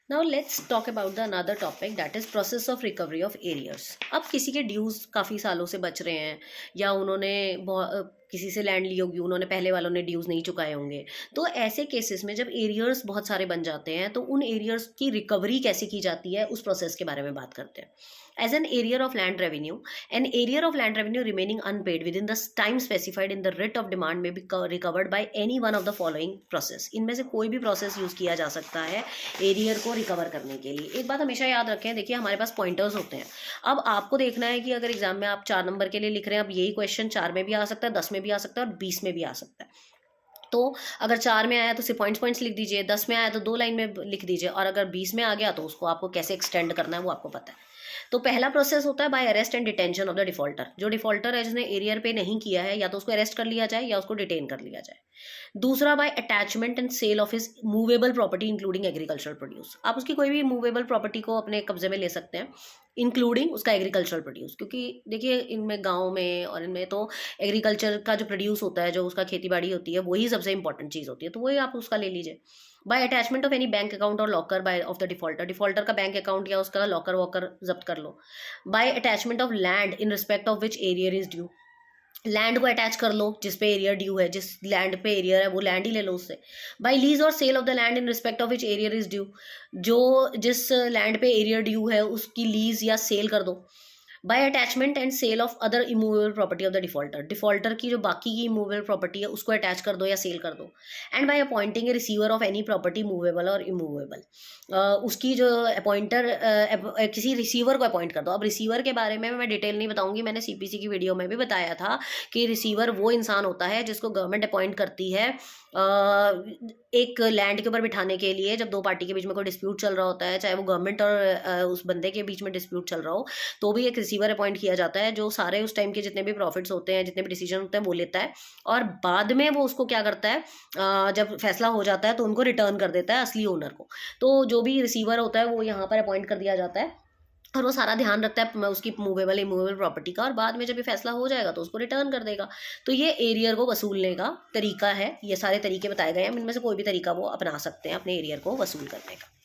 Now let's talk about the another topic that is process of recovery of arrears. अब किसी के dues काफ़ी सालों से बच रहे हैं, या उन्होंने किसी से लैंड ली होगी, उन्होंने पहले वालों ने ड्यूज नहीं चुकाए होंगे। तो ऐसे केसेस में जब एरियर्स बहुत सारे बन जाते हैं तो उन एरियर्स की रिकवरी कैसे की जाती है, उस प्रोसेस के बारे में बात करते हैं। As an arrear of land revenue, an arrear of land revenue remaining unpaid within the time specified in the writ of demand में be recovered by any one of the following process. इनमें से कोई भी process use किया जा सकता है arrear को रिकवर करने के लिए। एक बात हमेशा याद रखें, देखिए हमारे पास पॉइंटर्स होते हैं। अब आपको देखना है कि अगर एग्जाम में आप 4 नंबर के लिए लिख रहे हैं, अब यही क्वेश्चन 4 में भी आ सकता है, 10 में भी आ सकता है और 20 में भी आ सकता है। तो अगर 4 में आया तो सिर्फ पॉइंट्स लिख दीजिए, 10 में आया तो 2 लाइन में लिख दीजिए, और अगर 20 में आ गया तो उसको आपको कैसे एक्सटेंड करना है वो आपको पता है। तो पहला प्रोसेस होता है by arrest and detention of the defaulter. जो डिफॉल्टर है जिसने एरियर पे नहीं किया है, या तो उसको अरेस्ट कर लिया जाए या उसको डिटेन कर लिया जाए। दूसरा, by attachment and sale of his movable property including agricultural produce. आप उसकी कोई भी मूवेबल प्रॉपर्टी को अपने कब्जे में ले सकते हैं, इंक्लूडिंग उसका एग्रीकल्चरल प्रोड्यूस। क्योंकि देखिए इनमें गाँव में और इनमें तो एग्रीकल्चर का जो प्रोड्यूस होता है, जो उसका खेती बाड़ी होती है, वही सबसे इंपॉर्टेंट चीज़ होती है, तो वही आप उसका ले लीजिए। By attachment of any bank account और locker by of the defaulter. Defaulter का बैंक अकाउंट या उसका लॉकर वॉकर जब्त कर लो। By attachment of land in respect of which arrear is due. Land को अटैच कर लो जिस पे एरियर ड्यू है, जिस लैंड पे एरियर है वो लैंड ही ले लो उससे। बाय लीज और sale of the land in respect of which arrear is due. जो जिस लैंड पे एरियर ड्यू है उसकी लीज या सेल कर दो। By attachment and sale of other immovable property of the defaulter. Defaulter की जो बाकी की इमूवेबल प्रॉपर्टी है उसको अटैच कर दो या सेल कर दो। And by appointing a receiver of any property movable और इमूवेबल। उसकी जो अपॉइंटर किसी रिसीवर को अपॉइंट कर दो। अब रिसीवर के बारे में मैं डिटेल नहीं बताऊंगी, मैंने सीपीसी की वीडियो में भी बताया था कि रिसीवर वो इंसान होता है जिसको गवर्नमेंट अपॉइंट करती है एक लैंड के ऊपर बिठाने के लिए, जब दो पार्टी के बीच में कोई डिस्प्यूट चल रहा होता है, चाहे वो गवर्नमेंट और उस बंदे के बीच में डिस्प्यूट चल रहा हो, तो भी एक रिसीवर अपॉइंट किया जाता है जो सारे उस टाइम के जितने भी प्रॉफिट्स होते हैं, जितने भी डिसीजन होते हैं वो लेता है, और बाद में वो उसको क्या करता है, जब फैसला हो जाता है तो उनको रिटर्न कर देता है असली ओनर को। तो जो भी रिसीवर होता है वो यहाँ पर अपॉइंट कर दिया जाता है और वो सारा ध्यान रखता है उसकी मूवेबल इमूवेबल प्रॉपर्टी का, और बाद में जब ये फैसला हो जाएगा तो उसको रिटर्न कर देगा। तो ये एरियर को वसूलने का तरीका है, ये सारे तरीके बताए गए हैं, इनमें से कोई भी तरीका वो अपना सकते हैं अपने एरियर को वसूल करने का।